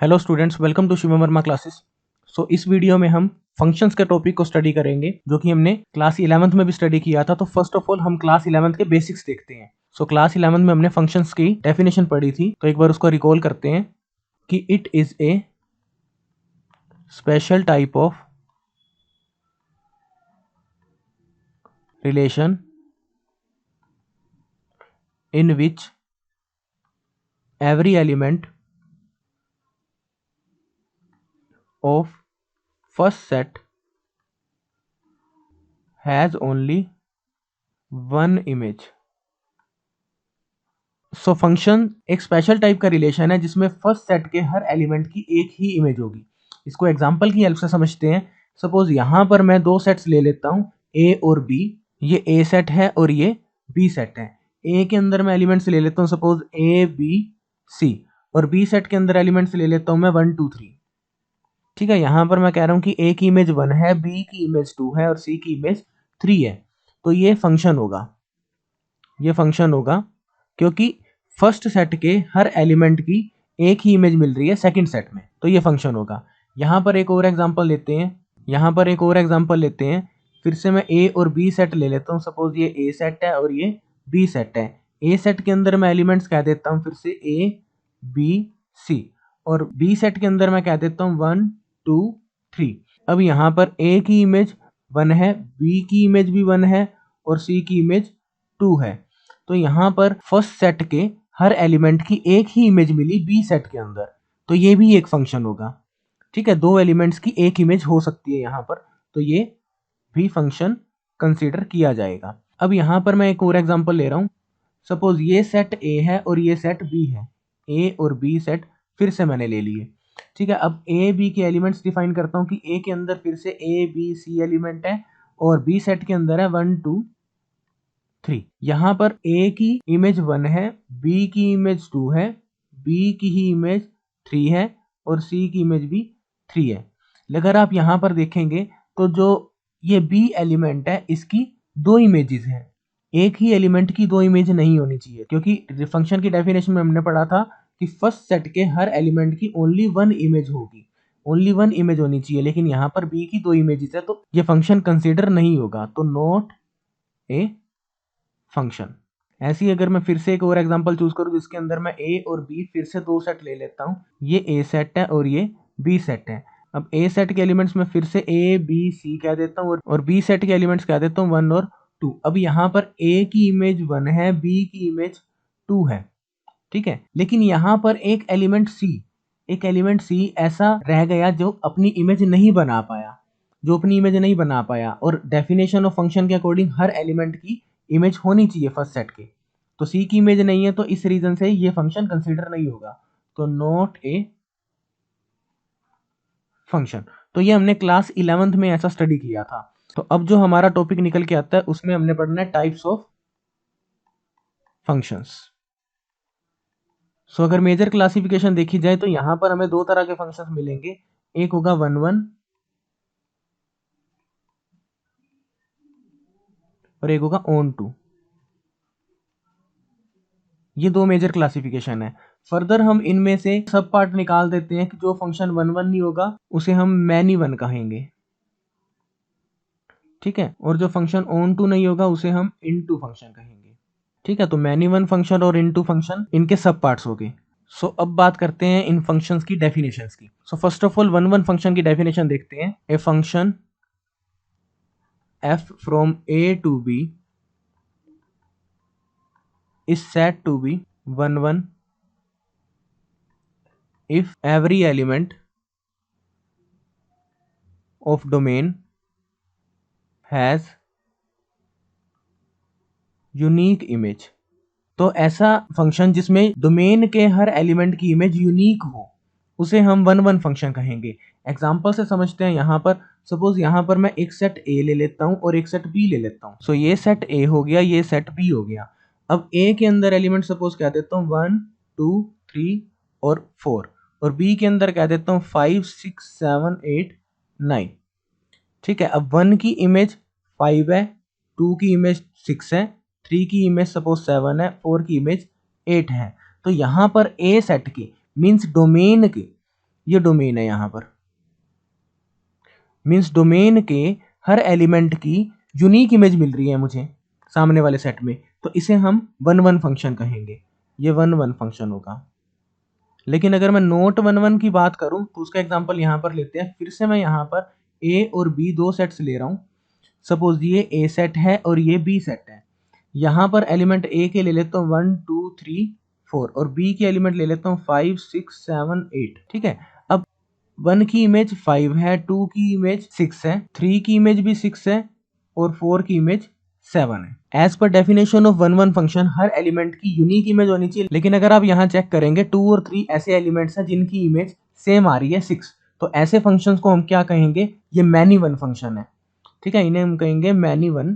Hello students, welcome to Shivam Verma classes. इस video में हम फंक्शंस के टॉपिक को स्टडी करेंगे जो कि हमने क्लास 11th में भी स्टडी किया था। तो फर्स्ट ऑफ ऑल हम क्लास 11th के बेसिक्स देखते हैं। क्लास 11th में हमने फंक्शंस की डेफिनेशन पढ़ी थी, तो एक बार उसको रिकॉल करते हैं कि it is a special type of relation in which every element of first set has only one image। Function एक स्पेशल टाइप का रिलेशन है जिसमें फर्स्ट सेट के हर एलिमेंट की एक ही इमेज होगी। इसको एग्जांपल की हेल्प से समझते हैं। सपोज यहां पर मैं दो सेट्स ले लेता हूं, ए और बी। ये ए सेट है और ये बी सेट है। ए के अंदर मैं एलिमेंट्स ले लेता हूं, सपोज ए बी सी, और बी सेट के अंदर एलिमेंट्स ले लेता हूं मैं 1 2 3। ठीक है, यहां पर मैं कह रहा हूं कि ए की इमेज 1 है, बी की इमेज 2 है और सी की इमेज 3 है। तो ये फंक्शन होगा क्योंकि फर्स्ट सेट के हर एलिमेंट की एक ही इमेज मिल रही है सेकंड सेट में, तो ये फंक्शन होगा। यहां पर एक और एग्जांपल लेते हैं। फिर से मैं ए और बी सेट ले लेता हूं। सपोज ये ए सेट है और ये बी सेट है। ए सेट के अंदर मैं एलिमेंट्स कह देता हूं फिर से ए बी सी, और बी सेट के अंदर मैं कह देता हूं 1 2 3। अब यहाँ पर ए की इमेज 1 है, बी की इमेज भी 1 है और सी की इमेज 2 है। तो यहाँ पर फर्स्ट सेट के हर एलिमेंट की एक ही इमेज मिली बी सेट के अंदर, तो ये भी एक फंक्शन होगा। ठीक है, दो एलिमेंट्स की एक इमेज हो सकती है यहाँ पर, तो ये भी फंक्शन कंसीडर किया जाएगा। अब यहाँ पर मैं एक और एग्जांपल ले रहा हूँ। सपोज ये सेट ए है और ये सेट बी है। ए और बी सेट फिर से मैंने ले लिए। ठीक है, अब ए बी के एलिमेंट्स डिफाइन करता हूँ कि ए के अंदर फिर से ए बी सी एलिमेंट है और बी सेट के अंदर है 1 2 3। यहाँ पर ए की इमेज 1 है, बी की इमेज 2 है, बी की ही इमेज 3 है और सी की इमेज भी 3 है। अगर आप यहाँ पर देखेंगे तो जो ये बी एलिमेंट है इसकी दो इमेजेस हैं। एक ही एलिमेंट की दो इमेज नहीं होनी चाहिए, क्योंकि फंक्शन की डेफिनेशन में हमने पढ़ा था कि फर्स्ट सेट के हर एलिमेंट की ओनली वन इमेज होगी, ओनली वन इमेज होनी चाहिए। लेकिन यहाँ पर बी की दो इमेजेस है तो ये फंक्शन कंसीडर नहीं होगा, तो नॉट ए फंक्शन। ऐसे ही अगर मैं फिर से एक और एग्जांपल चूज करूं जिसके अंदर मैं ए और बी फिर से दो सेट ले लेता हूं। ये ए सेट है और ये बी सेट है। अब ए सेट के एलिमेंट्स में फिर से ए बी सी कह देता हूं और बी सेट के एलिमेंट्स कह देता हूं 1 और 2। अब यहाँ पर ए की इमेज 1 है, बी की इमेज 2 है। ठीक है, लेकिन यहाँ पर एक एलिमेंट सी ऐसा रह गया जो अपनी इमेज नहीं बना पाया, और डेफिनेशन ऑफ फंक्शन के अकॉर्डिंग हर एलिमेंट की इमेज होनी चाहिए फर्स्ट सेट के। तो सी की इमेज नहीं है, तो इस रीजन से ये फंक्शन कंसीडर नहीं होगा, तो नॉट ए फंक्शन। तो ये हमने क्लास 11th में ऐसा स्टडी किया था। तो अब जो हमारा टॉपिक निकल के आता है उसमें हमने पढ़ना है टाइप्स ऑफ फंक्शंस। अगर मेजर क्लासिफिकेशन देखी जाए तो यहां पर हमें दो तरह के फंक्शंस मिलेंगे। एक होगा 1 1 और एक होगा ऑन टू। ये दो मेजर क्लासिफिकेशन है। फर्दर हम इनमें से सब पार्ट निकाल देते हैं कि जो फंक्शन 1 1 नहीं होगा उसे हम मैनी वन कहेंगे। ठीक है, और जो फंक्शन ऑन टू नहीं होगा उसे हम इनटू फंक्शन कहेंगे। ठीक है, तो मैनी वन फंक्शन और इनटू फंक्शन इनके सब पार्ट्स हो गए। अब बात करते हैं इन फंक्शंस की डेफिनेशंस की। फर्स्ट ऑफ ऑल 1 1 फंक्शन की डेफिनेशन देखते हैं। A function f from a to b is said to be 1 1 if every element of domain has unique image। तो ऐसा फंक्शन जिसमें डोमेन के हर एलिमेंट की इमेज यूनिक हो उसे हम 1 1 फंक्शन कहेंगे। एग्जांपल से समझते हैं। यहाँ पर सपोज यहाँ पर मैं एक सेट ए ले लेता हूँ और एक सेट बी ले लेता हूँ। ये सेट ए हो गया, ये सेट बी हो गया। अब ए के अंदर एलिमेंट सपोज कह देता हूँ 1 2 3 और 4, और बी के अंदर कह देता हूँ 5 6 7 8 9। ठीक है, अब 1 की इमेज 5 है, 2 की इमेज 6 है, 3 की इमेज सपोज 7 है, 4 की इमेज 8 है। तो यहाँ पर ए सेट के मीन्स डोमेन के ये डोमेन है यहाँ पर, मीन्स डोमेन के हर एलिमेंट की यूनिक इमेज मिल रही है मुझे सामने वाले सेट में, तो इसे हम 1 1 फंक्शन कहेंगे, ये 1 1 फंक्शन होगा। लेकिन अगर मैं नोट 1 1 की बात करूं तो उसका एग्जांपल यहाँ पर लेते हैं। फिर से मैं यहाँ पर ए और बी दो सेट्स ले रहा हूँ। सपोज ये ए सेट है और ये बी सेट है। यहाँ पर एलिमेंट ए के ले लेता हूँ 1 2 3 4 और बी के एलिमेंट ले लेता हूँ 5 6 7 8। ठीक है, अब 1 की इमेज 5 है, 2 की इमेज 6 है, 3 की इमेज भी 6 है और 4 की इमेज 7 है। As per definition of 1 1 function हर एलिमेंट की यूनिक इमेज होनी चाहिए। लेकिन अगर आप यहाँ चेक करेंगे 2 और 3 ऐसे एलिमेंट्स हैं जिनकी इमेज सेम आ रही है 6, तो ऐसे फंक्शंस को हम क्या कहेंगे, ये मैनी वन फंक्शन है। ठीक है, इन्हें हम कहेंगे मैनी वन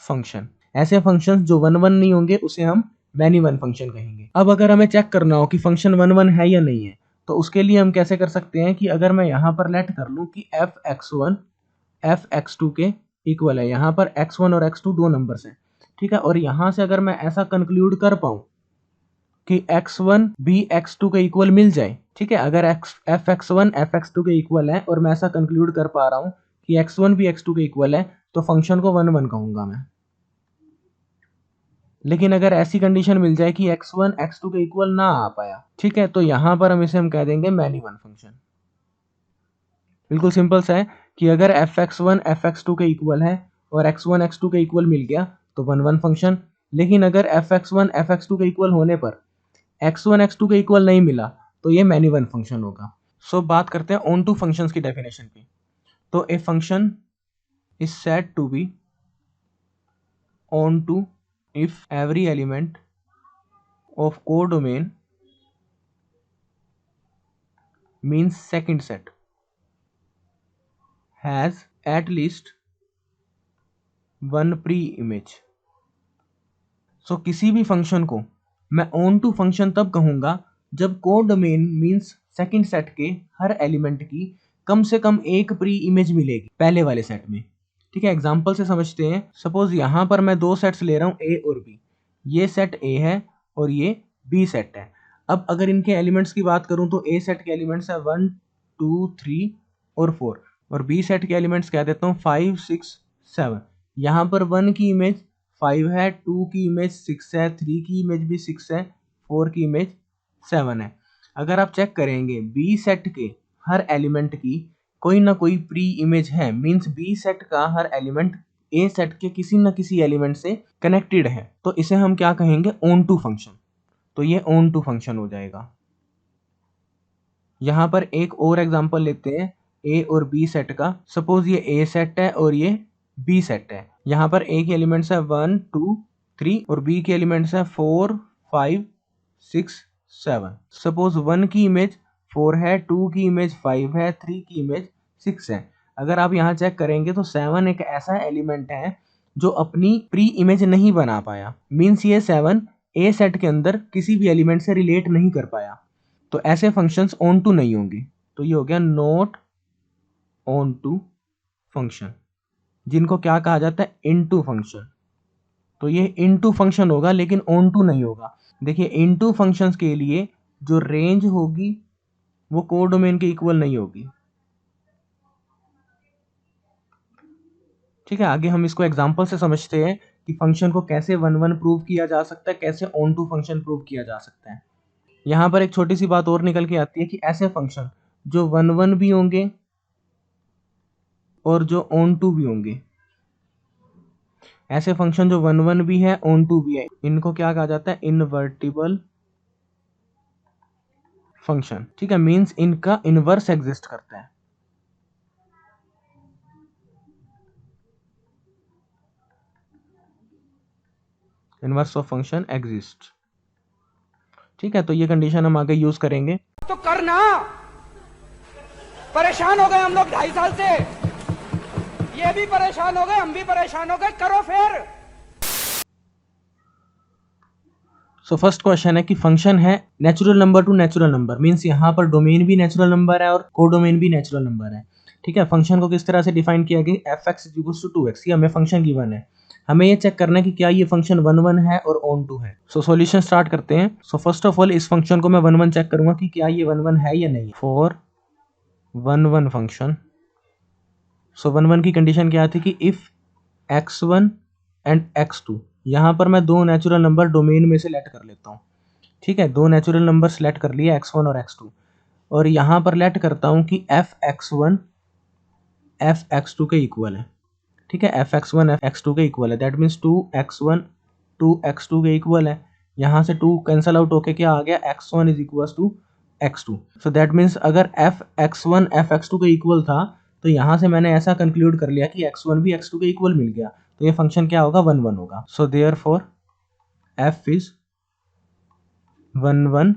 फंक्शन। ऐसे फंक्शंस जो 1 1 नहीं होंगे उसे हम मैनी वन फंक्शन कहेंगे। अब अगर हमें चेक करना हो कि फंक्शन 1 1 है या नहीं है, तो उसके लिए हम कैसे कर सकते हैं कि अगर मैं यहाँ पर लेट कर लूँ कि f(x1) f(x2) के इक्वल है, यहाँ पर x1 और x2 दो नंबर्स हैं। ठीक है, और यहाँ से अगर मैं ऐसा कंक्लूड कर पाऊँ कि x1 भी x2 के इक्वल मिल जाए। ठीक है, अगर f(x1) f(x2) के इक्वल है और मैं ऐसा कंक्लूड कर पा रहा हूँ कि x1 भी x2 के इक्वल है, तो फंक्शन को 1 1 कहूंगा मैं। लेकिन अगर ऐसी कंडीशन मिल जाए कि x1 x2 के इक्वल ना आ पाया, ठीक है, तो यहां पर हम कह देंगे मैनी वन फंक्शन। बिल्कुल सिंपल सा है कि अगर f(x1) f(x2) के इक्वल है और x1 x2 के इक्वल मिल गया तो 1 1 फंक्शन। लेकिन अगर f(x1) f(x2) के इक्वल होने पर x1 x2 के इक्वल नहीं मिला तो ये मैनी वन फंक्शन होगा। सो बात करते हैं ऑन टू फंक्शंस की डेफिनेशन पे। तो a function is said to be onto if every element of codomain means second set has at least one pre-image। सो किसी भी फंक्शन को मैं ऑन टू फंक्शन तब कहूंगा जब कोडोमेन मीन्स सेकंड सेट के हर एलिमेंट की कम से कम एक प्री इमेज मिलेगी पहले वाले सेट में। ठीक है, एग्जांपल से समझते हैं। सपोज यहाँ पर मैं दो सेट्स ले रहा हूँ ए और बी, ये सेट ए है और ये बी सेट है। अब अगर इनके एलिमेंट्स की बात करूं तो ए सेट के एलिमेंट्स है 1 2 3 और 4 और बी सेट के एलिमेंट्स कह देता हूँ 5 6 7। यहाँ पर 1 की इमेज 5 है, 2 की इमेज 6 है, 3 की इमेज भी 6 है, 4 की इमेज 7 है। अगर आप चेक करेंगे बी सेट के हर एलिमेंट की कोई ना कोई प्री इमेज है, मींस बी सेट का हर एलिमेंट ए सेट के किसी न किसी एलिमेंट से कनेक्टेड है, तो इसे हम क्या कहेंगे, ऑन टू फंक्शन। तो ये ऑन टू फंक्शन हो जाएगा। यहां पर एक और एग्जांपल लेते हैं ए और बी सेट का। सपोज ये ए सेट है और ये बी सेट है। यहाँ पर ए के एलिमेंट्स है 1 2 3 और बी के एलिमेंट्स है 4 5 6 7। सपोज 1 की इमेज 4 है, 2 की इमेज 5 है, 3 की इमेज 6 है। अगर आप यहाँ चेक करेंगे तो 7 एक ऐसा एलिमेंट है जो अपनी प्री इमेज नहीं बना पाया, मीन्स ये 7 ए सेट के अंदर किसी भी एलिमेंट से रिलेट नहीं कर पाया, तो ऐसे फंक्शंस ऑन टू नहीं होंगे। तो ये हो गया नॉट ऑन टू फंक्शन, जिनको क्या कहा जाता है, इनटू फंक्शन। तो ये इनटू फंक्शन होगा लेकिन ऑन टू नहीं होगा। देखिए इनटू फंक्शंस के लिए जो रेंज होगी वो कोडोमेन के इक्वल नहीं होगी। ठीक है, आगे हम इसको एग्जांपल से समझते हैं कि फंक्शन को कैसे 1 1 प्रूव किया जा सकता है, कैसे ऑन टू फंक्शन प्रूव किया जा सकता है। यहाँ पर एक छोटी सी बात और निकल के आती है कि ऐसे फंक्शन जो 1 1 भी होंगे और जो ऑन टू भी होंगे, ऐसे फंक्शन जो 1 1 भी है ऑन टू भी है, इनको क्या कहा जाता है, इनवर्टिबल फंक्शन। ठीक है, मींस इनका इनवर्स एग्जिस्ट करता है। Inverse of function exist. ठीक है, तो ये कंडीशन हम आगे यूज करेंगे। तो करना, परेशान हो गए हम लोग 2.5 साल से, ये भी परेशान हो गए, हम भी परेशान हो गए, करो फिर। सो फर्स्ट क्वेश्चन है कि फंक्शन है natural number two natural number, means यहाँ पर डोमेन भी नेचुरल नंबर है और कोडोमेन भी नेचुरल नंबर है। ठीक है, फंक्शन को किस तरह से डिफाइन किया गया, F x equals to 2x, ये हमें फंक्शन गिवन है। हमें ये चेक करना है कि क्या ये फंक्शन 1 1 है और ऑन टू है। सो सॉल्यूशन स्टार्ट करते हैं। सो फर्स्ट ऑफ ऑल इस फंक्शन को मैं 1 1 चेक करूंगा कि क्या ये 1 1 है या नहीं। फॉर 1 1 फंक्शन, सो 1 1 की कंडीशन क्या थी कि इफ x1 एंड x2, यहाँ पर मैं दो नेचुरल नंबर डोमेन में से लेट कर लेता हूँ। ठीक है, दो नेचुरल नंबर सेलेक्ट कर लिए x1 और x2, और यहाँ पर लेट करता हूँ कि f(x1) f(x2) के इक्वल है। ठीक है, f(x1) f(x2) के इक्वल है, दैट मीन्स 2x1 2x2 के इक्वल है। यहाँ से 2 कैंसल आउट होके क्या आ गया, x1 is equal to x2। So that means अगर f(x1) f(x2) के इक्वल था तो यहाँ से मैंने ऐसा कंक्लूड कर लिया कि x1 भी x2 के इक्वल मिल गया, तो ये फंक्शन क्या होगा, 1 1 होगा। So therefore f is 1 1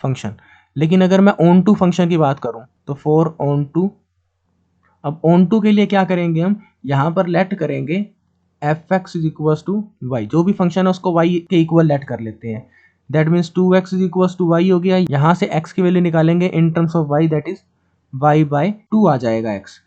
function. लेकिन अगर मैं ऑन टू फंक्शन की बात करूं तो फॉर ऑन टू, अब ऑन टू के लिए क्या करेंगे, हम यहाँ पर लेट करेंगे f(x) is equal to Y, जो भी फंक्शन है उसको y के इक्वल लेट कर लेते हैं। That means 2x is equal to y हो गया। यहाँ से x की वैल्यू निकालेंगे in terms of y, that is y by 2 आ जाएगा x।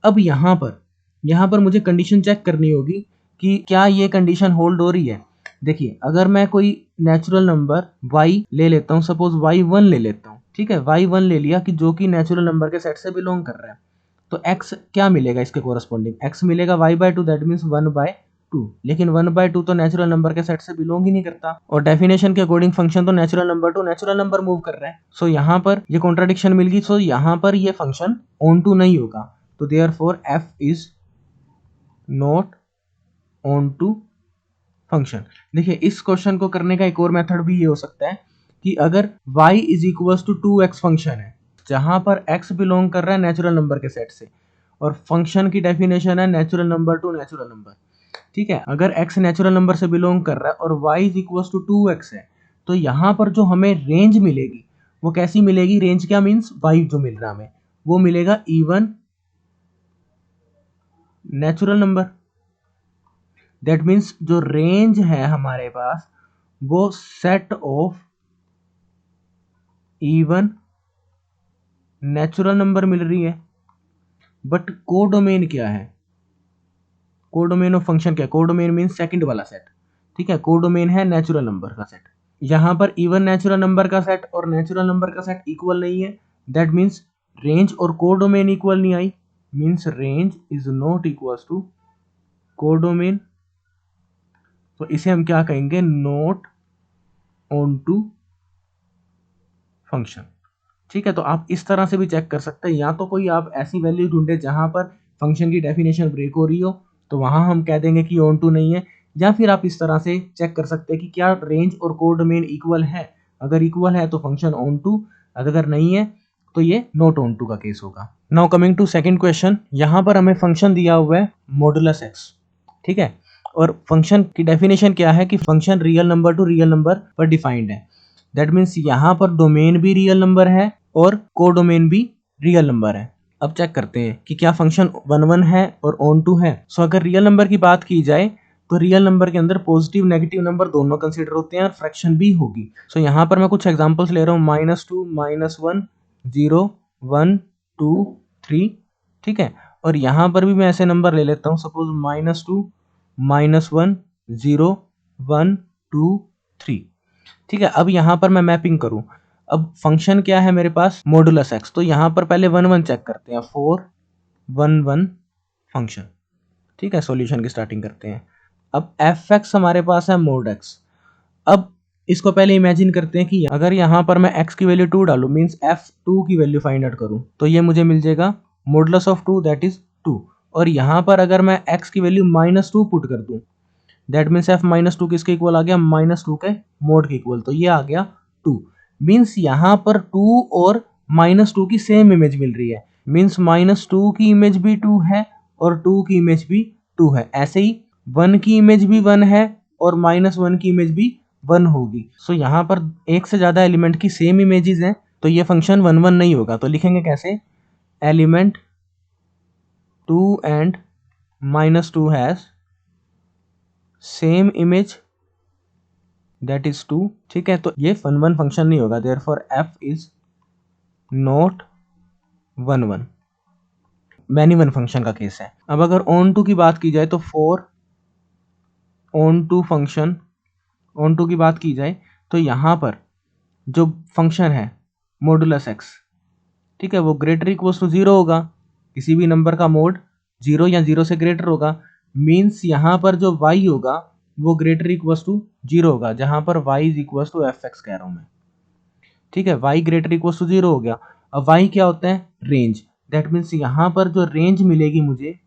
अब यहाँ पर मुझे कंडीशन चेक करनी होगी कि क्या ये कंडीशन होल्ड हो रही है। देखिए, अगर मैं कोई नेचुरल नंबर y ले लेता हूँ, सपोज y1 ले लेता हूँ। ठीक है, y1 ले लिया कि जो कि नेचुरल नंबर के सेट से बिलोंग कर रहा है, तो x क्या मिलेगा इसके कोरस्पॉन्डिंग, x मिलेगा y/2, दैट मीन्स 1/2। लेकिन 1/2 तो नेचुरल नंबर के सेट से बिलोंग ही नहीं करता, और डेफिनेशन के अकॉर्डिंग फंक्शन तो natural number two natural number move कर रहा है। सो यहाँ पर ये कॉन्ट्राडिक्शन मिल गई। सो यहाँ पर ये फंक्शन ऑन टू नहीं होगा, तो therefore f is not onto function. देखिए, इस क्वेश्चन को करने का एक और मेथड भी ये हो सकता है कि अगर y is equal to 2x function है, जहां पर x बिलोंग कर रहा है नेचुरल नंबर के सेट से, और फंक्शन की डेफिनेशन है natural number two natural number. ठीक है, अगर x नेचुरल नंबर से बिलोंग कर रहा है और y is equal to 2x है, तो यहाँ पर जो हमें रेंज मिलेगी वो कैसी मिलेगी, रेंज क्या मीन्स y जो मिल रहा है हमें वो मिलेगा even natural number. That means जो रेंज है हमारे पास वो set of even natural number मिल रही है। बट कोडोमेन क्या है, कोडोमेन ऑफ फंक्शन क्या है, कोडोमेन मीन्स सेकंड वाला सेट। ठीक है, कोडोमेन है नेचुरल नंबर का सेट। यहाँ पर इवन नेचुरल नंबर का सेट और नेचुरल नंबर का सेट इक्वल नहीं है, दैट मीन्स रेंज और कोडोमेन इक्वल नहीं आई, means range is not equal to codomain. तो इसे हम क्या कहेंगे, नॉट ऑन टू फंक्शन। ठीक है, तो आप इस तरह से भी चेक कर सकते हैं, या तो कोई आप ऐसी वैल्यू ढूंढे जहां पर फंक्शन की डेफिनेशन ब्रेक हो रही हो, तो वहां हम कह देंगे कि ऑन टू नहीं है, या फिर आप इस तरह से चेक कर सकते हैं कि क्या रेंज और कोडोमेन इक्वल है। अगर इक्वल है तो फंक्शन ऑन टू, अगर नहीं है तो ये नॉट ऑन टू का केस होगा। Now coming to second question, यहाँ पर हमें फंक्शन दिया हुआ है मॉडुलस एक्स। ठीक है, और फंक्शन की डेफिनेशन क्या है कि function real number two real number पर डिफाइंड है। दैट मीन्स यहाँ पर डोमेन भी रियल नंबर है और कोडोमेन भी रियल नंबर है। अब चेक करते हैं कि क्या फंक्शन 1 1 है और ऑन टू है। सो अगर रियल नंबर की बात की जाए तो रियल नंबर के अंदर पॉजिटिव नेगेटिव नंबर दोनों कंसीडर होते हैं और फ्रैक्शन भी होगी। सो यहाँ पर मैं कुछ एग्जांपल्स ले रहा हूँ, -2 -1 0 1 2 3। ठीक है, और यहाँ पर भी मैं ऐसे नंबर ले लेता हूँ, सपोज -2 -1 0 1 2 3। ठीक है, अब यहाँ पर मैं मैपिंग करूँ, अब फंक्शन क्या है मेरे पास, मॉडुलस एक्स, तो यहाँ पर पहले 1 1 चेक करते हैं, 4 1 1 फंक्शन। ठीक है, सॉल्यूशन की स्टार्टिंग करते हैं। अब एफ एक्स हमारे पास है मोड एक्स। अब इसको पहले इमेजिन करते हैं कि अगर यहाँ पर मैं x की वैल्यू 2 डालूं, मीन्स f2 की वैल्यू फाइंड आउट करूं, तो ये मुझे मिल जाएगा मॉडुलस ऑफ 2 दैट इज 2। और यहाँ पर अगर मैं x की वैल्यू -2 पुट कर दूं, दैट मीन्स f -2 किसके इक्वल आ गया, -2 के मोड के इक्वल, तो ये आ गया 2। मीन्स यहाँ पर 2 और -2 की सेम इमेज मिल रही है, मीन्स -2 की इमेज भी 2 है और 2 की इमेज भी 2 है। ऐसे ही 1 की इमेज भी 1 है और -1 की इमेज भी 1 होगी। सो यहाँ पर एक से ज्यादा एलिमेंट की सेम इमेजेस हैं, तो ये फंक्शन 1 1 नहीं होगा। तो लिखेंगे कैसे, element 2 and -2 has same image that is 2। ठीक है, तो ये 1 1 फंक्शन नहीं होगा, therefore f is not 1 1, many one function का केस है। अब अगर ऑन टू की बात की जाए तो 4 onto function, onto की बात की जाए तो यहाँ पर जो फंक्शन है मॉडुलस एक्स, ठीक है, वो ग्रेटर इक्वल्स टू 0 होगा। किसी भी नंबर का मोड 0 या 0 से ग्रेटर होगा, मीन्स यहाँ पर जो y होगा वो ग्रेटर इक्वल्स टू 0 होगा, जहाँ पर y is equals to f x कह रहा हूँ मैं, ठीक है। y ग्रेटर इक्वल्स टू 0 हो गया। अब y क्या होता है? रेंज। दैट मीन्स यहाँ पर जो रेंज मिलेगी मुझे,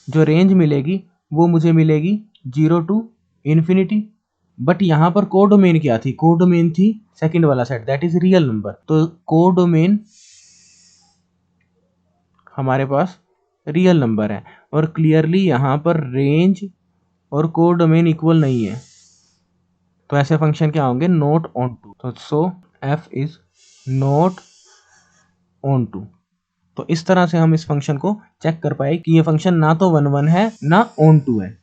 जो रेंज मिलेगी वो मुझे मिलेगी 0 टू इन्फिनिटी। बट यहाँ पर कोडोमेन क्या थी? कोडोमेन थी सेकंड वाला set, that is real number. तो कोडोमेन हमारे पास रियल नंबर है, और क्लियरली यहाँ पर रेंज और कोडोमेन इक्वल नहीं है, तो ऐसे फंक्शन क्या होंगे? Not onto. तो so F is not onto. तो इस तरह से हम इस फंक्शन को चेक कर पाए कि ये फंक्शन ना तो 1 1 है ना ऑन टू है।